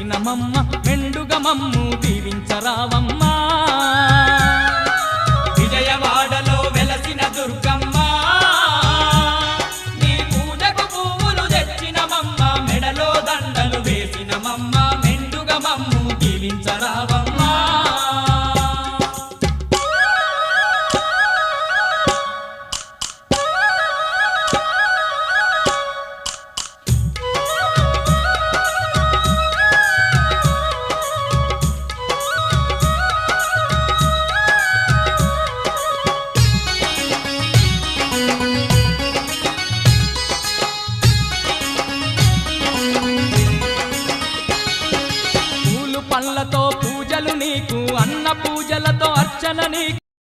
వెలసినమమ్మ మెండుగా మమ్ము దీవించరావమ్మా విజయవాడలో వెలసిన దుర్గమ్మ నీ పూజకు పువ్వులు తెచ్చినమమ్మ మెడలో దండలు వేసినమమ్మ మెండుగా మమ్ము దీవించరావమ్మా పళ్ళతో పూజలు నీకు అన్న పూజలతో అర్చన నీకు